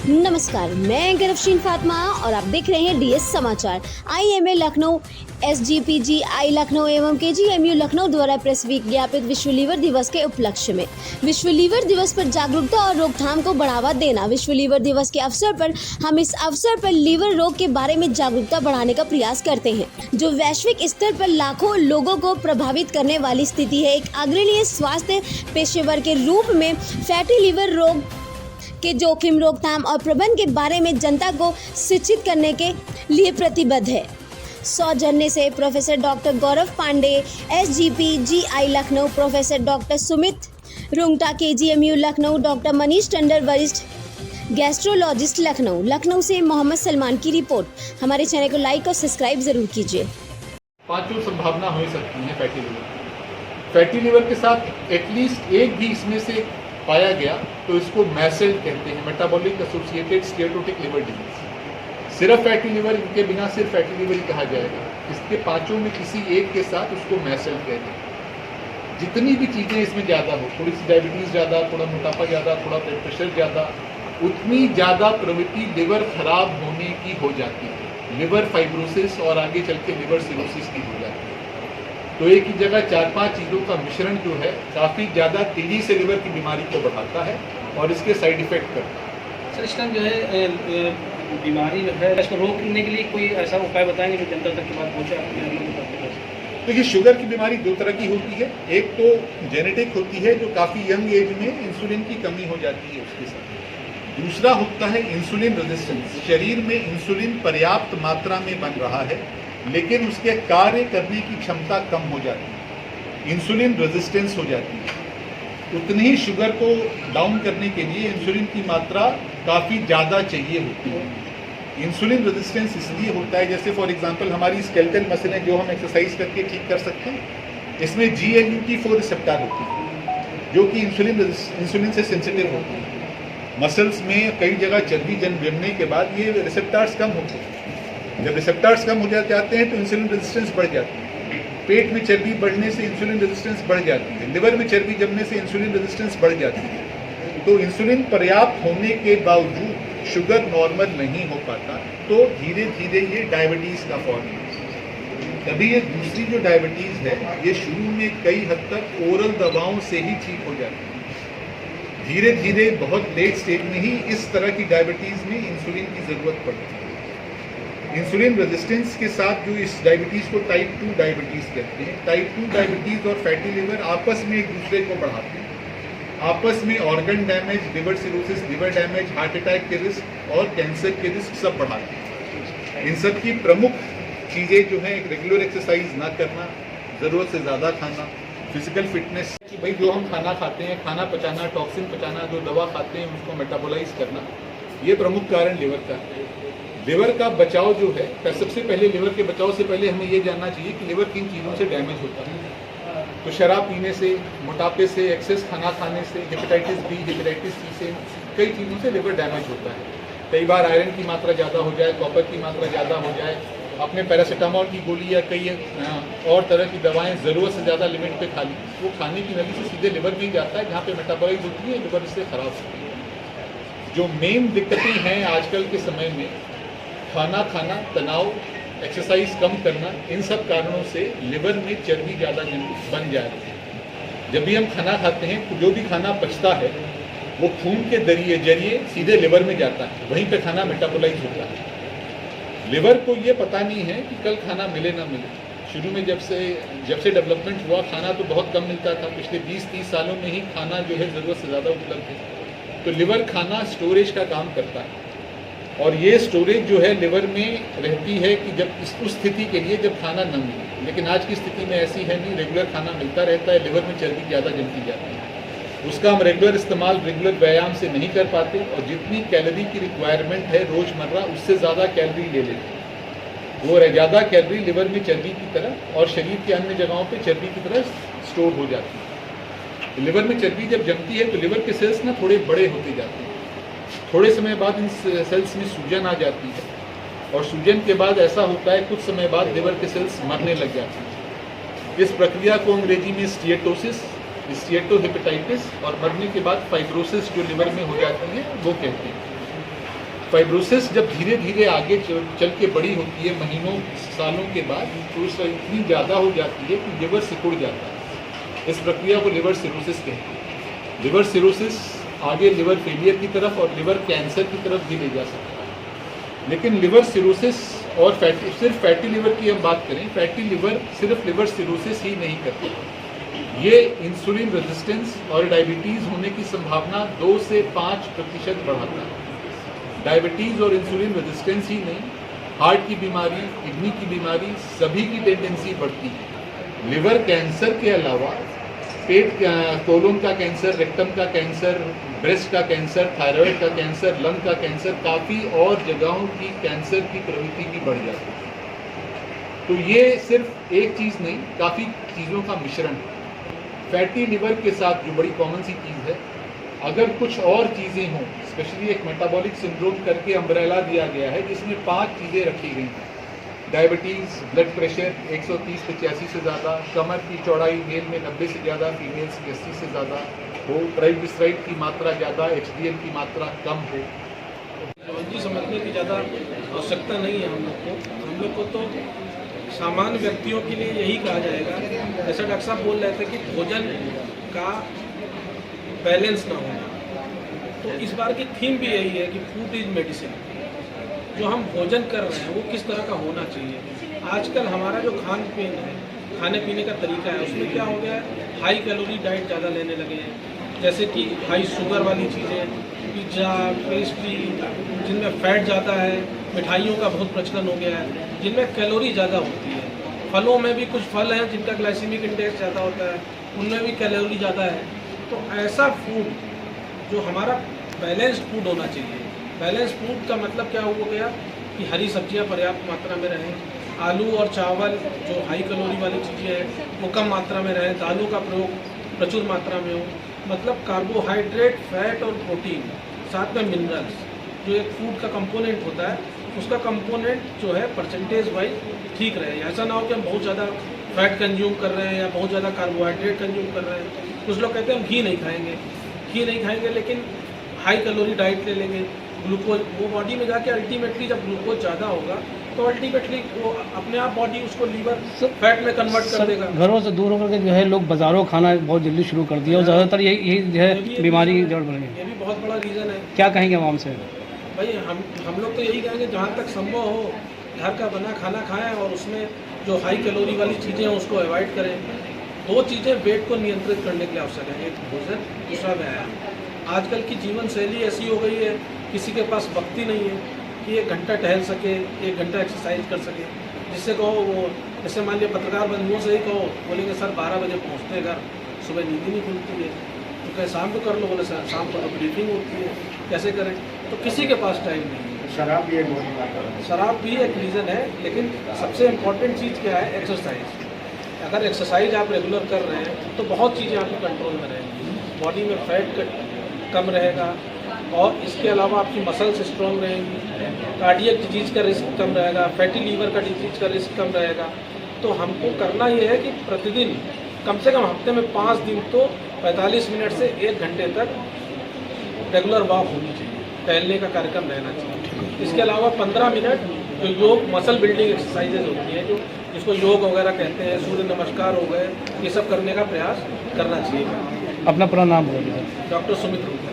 नमस्कार, मैं गिरफ्शीन फातिमा और आप देख रहे हैं डीएस समाचार। आईएमए लखनऊ, एसजीपीजीआई लखनऊ एवं केजीएमयू लखनऊ द्वारा प्रेस विज्ञापित विश्व लीवर दिवस के उपलक्ष्य में विश्व लीवर दिवस पर जागरूकता और रोकथाम को बढ़ावा देना। विश्व लीवर दिवस के अवसर पर हम इस अवसर पर लीवर रोग के बारे में जागरूकता बढ़ाने का प्रयास करते हैं, जो वैश्विक स्तर पर लाखों लोगों को प्रभावित करने वाली स्थिति है। एक अग्रणी स्वास्थ्य पेशेवर के रूप में फैटी लीवर रोग के जोखिम, रोकथाम और प्रबंधन के बारे में जनता को शिक्षित करने के लिए प्रतिबद्ध है। सौजन्य से professor doctor Gaurav Pandey, SGPGI Lucknow, professor doctor Sumit Rungta, KGMU Lucknow, doctor Manish Tandon, वरिष्ठ गैस्ट्रोलॉजिस्ट लखनऊ से मोहम्मद सलमान की रिपोर्ट। हमारे चैनल को लाइक और सब्सक्राइब जरूर कीजिए। पांचों संभावना हो सकती है फैटी लीवर के साथ एटलीस्ट एक भी इसमें से पाया गया तो इसको मैसेल्ट कहते हैं, metabolic associated sclerotic liver disease. सिर्फ फैटी लिवर के बिना सिर्फ फैटी लिवर ही कहा जाएगा। इसके पांचों में किसी एक के साथ उसको मैसेल्ट कहते हैं। जितनी भी चीज़ें इसमें ज़्यादा हो, थोड़ी सी डायबिटीज़ ज़्यादा, थोड़ा मोटापा ज़्यादा, थोड़ा ब्लड प्रेशर ज़्यादा, उतनी ज़्यादा प्रवृत्ति लिवर खराब होने की हो जाती है। लिवर फाइब्रोसिस और आगे चल के लिवर सिरोसिस की हो जाती है। तो एक ही जगह 4-5 चीज़ों का मिश्रण जो है काफ़ी ज़्यादा तेज़ी से लिवर की बीमारी को बढ़ाता है और इसके साइड इफेक्ट करता है। सर, इस टाइम जो है बीमारी जो है इसको रोकने के लिए कोई ऐसा उपाय बताएंगे जो जनता तक की बात पहुँचा? देखिए, शुगर की बीमारी दो तरह की होती है। एक तो जेनेटिक होती है, जो काफ़ी यंग एज में इंसुलिन की कमी हो जाती है उसके साथ। दूसरा होता है इंसुलिन रेजिस्टेंस। शरीर में इंसुलिन पर्याप्त मात्रा में बन रहा है लेकिन उसके कार्य करने की क्षमता कम हो जाती है, इंसुलिन रेजिस्टेंस हो जाती है। उतनी ही शुगर को डाउन करने के लिए इंसुलिन की मात्रा काफ़ी ज़्यादा चाहिए होती है। इंसुलिन रेजिस्टेंस इसलिए होता है, जैसे फॉर एग्जांपल हमारी स्केलेटल मसल है जो हम एक्सरसाइज करके ठीक कर सकते हैं, इसमें GLUT4 रिसेप्टर होती है जो कि इंसुलिन से सेंसिटिव होती है। मसल्स में कई जगह चर्बी जमने के बाद ये रिसेप्टर्स कम होते हैं। जब रिसेप्टर्स कम हो जाते हैं तो इंसुलिन रेजिस्टेंस बढ़ जाती है। पेट में चर्बी बढ़ने से इंसुलिन रेजिस्टेंस बढ़ जाती है। लिवर में चर्बी जमने से इंसुलिन रेजिस्टेंस बढ़ जाती है। तो इंसुलिन पर्याप्त होने के बावजूद शुगर नॉर्मल नहीं हो पाता, तो धीरे धीरे ये डायबिटीज़ का फॉर्म है। तभी ये दूसरी जो डायबिटीज़ है ये शुरू में कई हद तक ओरल दवाओं से ही ठीक हो जाती है। धीरे धीरे बहुत लेट स्टेज में ही इस तरह की डायबिटीज़ में इंसुलिन की ज़रूरत पड़ती है। इंसुलिन रेजिस्टेंस के साथ जो इस डायबिटीज़ को टाइप 2 डायबिटीज़ कहते हैं। टाइप 2 डायबिटीज़ और फैटी लिवर आपस में एक दूसरे को बढ़ाते हैं। आपस में organ damage, liver cirrhosis, liver damage, heart attack के रिस्क और कैंसर के रिस्क सब बढ़ाते हैं। इन सब की प्रमुख चीज़ें जो हैं, रेगुलर एक्सरसाइज ना करना, ज़रूरत से ज़्यादा खाना, फिजिकल फिटनेस कि भाई जो हम खाना खाते हैं, खाना पचाना, टॉक्सिन पचाना, जो दवा खाते हैं उसको मेटाबोलाइज करना, ये प्रमुख कारण लिवर का है। लिवर का बचाव जो है, सबसे पहले लिवर के बचाव से पहले हमें ये जानना चाहिए कि लिवर किन चीज़ों से डैमेज होता है। तो शराब पीने से, मोटापे से, एक्सेस खाना खाने से, हेपेटाइटिस बी, हेपेटाइटिस सी से, कई चीज़ों से लिवर डैमेज होता है। कई बार आयरन की मात्रा ज़्यादा हो जाए, कॉपर की मात्रा ज़्यादा हो जाए, अपने पैरासीटामोल की गोली या कई और तरह की दवाएं ज़रूरत से ज़्यादा लिमिट पे खा ली, वो खाने की नली से सीधे लिवर में जाता है, जहाँ पे मेटाबॉलाइज होती है, लिवर इससे खराब होती है। जो मेन दिक्कतें हैं आजकल के समय में, खाना खाना, तनाव, एक्सरसाइज कम करना, इन सब कारणों से लिवर में चर्बी ज़्यादा बन जाती है। जब भी हम खाना खाते हैं तो जो भी खाना पचता है वो खून के जरिए सीधे लिवर में जाता है, वहीं पे खाना मेटाबोलाइज होता है। लिवर को ये पता नहीं है कि कल खाना मिले ना मिले। शुरू में जब से डेवलपमेंट हुआ, खाना तो बहुत कम मिलता था। पिछले 20-30 सालों में ही खाना जो है ज़रूरत से ज़्यादा उपलब्ध है। तो लिवर खाना स्टोरेज का काम करता है और ये स्टोरेज जो है लिवर में रहती है कि जब उस स्थिति के लिए जब खाना न मिले। लेकिन आज की स्थिति में ऐसी है नहीं, रेगुलर खाना मिलता रहता है, लिवर में चर्बी ज़्यादा जमती जाती है। उसका हम रेगुलर इस्तेमाल, रेगुलर व्यायाम से नहीं कर पाते और जितनी कैलोरी की रिक्वायरमेंट है रोज़मर्रा, उससे ज़्यादा कैलोरी ले लेते हैं। वो ज़्यादा कैलोरी लिवर में चर्बी की तरह और शरीर के अन्य जगहों पर चर्बी की तरह स्टोर हो जाती है। लिवर में चर्बी जब जमती है तो लिवर के सेल्स ना थोड़े बड़े होते जाते हैं। थोड़े समय बाद इन सेल्स में सूजन आ जाती है और सूजन के बाद ऐसा होता है, कुछ समय बाद लिवर के सेल्स मरने लग जाते हैं। इस प्रक्रिया को अंग्रेजी में स्टीएटोसिस, स्टीएटोहेपेटाइटिस और मरने के बाद फाइब्रोसिस जो लिवर में हो जाती है वो कहते हैं। फाइब्रोसिस जब धीरे धीरे आगे चल के बड़ी होती है, महीनों सालों के बाद तो उसका इतनी ज़्यादा हो जाती है कि लिवर सिकुड़ जाता है। इस प्रक्रिया को लिवर सिरोसिस कहते हैं। लिवर सिरोसिस आगे लिवर फेलियर की तरफ और लिवर कैंसर की तरफ भी ले जा सकता है। लेकिन लिवर सिरोसिस और सिर्फ फैटी लिवर की हम बात करें, फैटी लिवर सिर्फ लिवर सिरोसिस ही नहीं करता, ये इंसुलिन रेजिस्टेंस और डायबिटीज़ होने की संभावना 2 से 5% बढ़ाता है। डायबिटीज़ और इंसुलिन रेजिस्टेंस ही नहीं, हार्ट की बीमारी, किडनी की बीमारी, सभी की टेंडेंसी बढ़ती है। लिवर कैंसर के अलावा पेट कोलोन का कैंसर, रेक्टम का कैंसर, ब्रेस्ट का कैंसर, थायराइड का कैंसर, लंग का कैंसर, काफ़ी और जगहों की कैंसर की प्रवृत्ति भी बढ़ जाती है। तो ये सिर्फ एक चीज़ नहीं, काफ़ी चीज़ों का मिश्रण है। फैटी लिवर के साथ जो बड़ी कॉमन सी चीज़ है, अगर कुछ और चीज़ें हों, स्पेशली एक मेटाबॉलिक सिंड्रोम करके अम्ब्रेला दिया गया है जिसमें 5 चीज़ें रखी गई हैं। डायबिटीज़, ब्लड प्रेशर 130/85 से ज़्यादा, कमर की चौड़ाई मेल में 90 से ज़्यादा, फीमेल्स की 80 से ज़्यादा हो, ट्राइग्लिसराइड की मात्रा ज़्यादा, HDL की मात्रा कम हो। टेक्नोलॉजी समझने की ज़्यादा आवश्यकता नहीं है हम लोग को तो सामान्य व्यक्तियों के लिए यही कहा जाएगा, जैसा डॉक्टर साहब बोल रहे थे कि भोजन का बैलेंस ना होना, तो इस बार की थीम भी यही है कि फूड इज मेडिसिन। जो हम भोजन कर रहे हैं वो किस तरह का होना चाहिए। आजकल हमारा जो खान पीन है, खाने पीने का तरीका है, उसमें क्या हो गया है, हाई कैलोरी डाइट ज़्यादा लेने लगे हैं, जैसे कि हाई शुगर वाली चीज़ें, पिज्ज़ा, पेस्ट्री, जिनमें फैट ज़्यादा है, मिठाइयों का बहुत प्रचलन हो गया है जिनमें कैलोरी ज़्यादा होती है। फलों में भी कुछ फल हैं जिनका ग्लाइसेमिक इंडेक्स ज़्यादा होता है, उनमें भी कैलोरी ज़्यादा है। तो ऐसा फूड जो हमारा बैलेंस्ड फूड होना चाहिए। बैलेंस्ड फूड का मतलब क्या हो गया कि हरी सब्जियां पर्याप्त मात्रा में रहें, आलू और चावल जो हाई कैलोरी वाली चीज़ें हैं वो कम मात्रा में रहें, दालों का प्रयोग प्रचुर मात्रा में हो, मतलब कार्बोहाइड्रेट, फैट और प्रोटीन, साथ में मिनरल्स, जो एक फूड का कंपोनेंट होता है उसका कंपोनेंट जो है परसेंटेज वाइज ठीक रहे। ऐसा ना हो कि हम बहुत ज़्यादा फैट कंज्यूम कर रहे हैं या बहुत ज़्यादा कार्बोहाइड्रेट कंज्यूम कर रहे हैं। कुछ लोग कहते हैं हम घी नहीं खाएंगे, लेकिन हाई कैलोरी डाइट ले लेंगे, ग्लूकोज वो बॉडी में जाके अल्टीमेटली जब ग्लूकोज ज़्यादा होगा तो अल्टीमेटली वो अपने आप बॉडी उसको लीवर फैट में कन्वर्ट कर देगा। घरों से दूर होकर के जो है लोग बाज़ारों खाना बहुत जल्दी शुरू कर दिया और ज़्यादातर यही जो है बीमारी जड़ बढ़ गई। ये भी बहुत बड़ा रीज़न है। क्या कहेंगे आवाम से? भाई हम लोग तो यही कहेंगे जहाँ तक संभव हो घर का बना खाना खाएं और उसमें जो हाई कैलोरी वाली चीज़ें हैं उसको अवॉइड करें। 2 चीज़ें वेट को नियंत्रित करने के लिए आवश्यक है, एक भोजन, दूसरा व्यायाम। आजकल की जीवन शैली ऐसी हो गई है, किसी के पास वक्त ही नहीं है कि 1 घंटा टहल सके, 1 घंटा एक्सरसाइज कर सके। जिससे कहो वो, जैसे मान लिया पत्रकार बंधुओं से ही कहो, बोलेंगे सर 12 बजे पहुँचते हैं घर, सुबह नींद ही नहीं खुलती है, तो कहे शाम को कर लो, बोले सर शाम को ब्रीफिंग होती है, कैसे करें? तो किसी के पास टाइम नहीं है। शराब भी एक बहुत बड़ा शराब भी एक रीज़न है, लेकिन सबसे इम्पॉर्टेंट चीज़ क्या है? एक्सरसाइज। अगर एक्सरसाइज आप रेगुलर कर रहे हैं तो बहुत चीज़ें आपकी कंट्रोल में रहेंगी, बॉडी में फैट कम रहेगा और इसके अलावा आपकी मसल्स स्ट्रॉन्ग रहेंगी, कार्डियक डिजीज़ का रिस्क कम रहेगा, फैटी लीवर का डिजीज़ का रिस्क कम रहेगा। तो हमको करना ये है कि प्रतिदिन कम से कम हफ्ते में 5 दिन तो 45 मिनट से 1 घंटे तक रेगुलर वॉक होनी चाहिए, टहलने का कार्यक्रम रहना चाहिए। इसके अलावा 15 मिनट जो योग मसल बिल्डिंग एक्सरसाइजेज होती हैं, जो जिसको योग वगैरह कहते हैं, सूर्य नमस्कार हो गए, ये सब करने का प्रयास करना चाहिए। अपना पूरा नाम बोलिए। डॉक्टर सुमित रूप।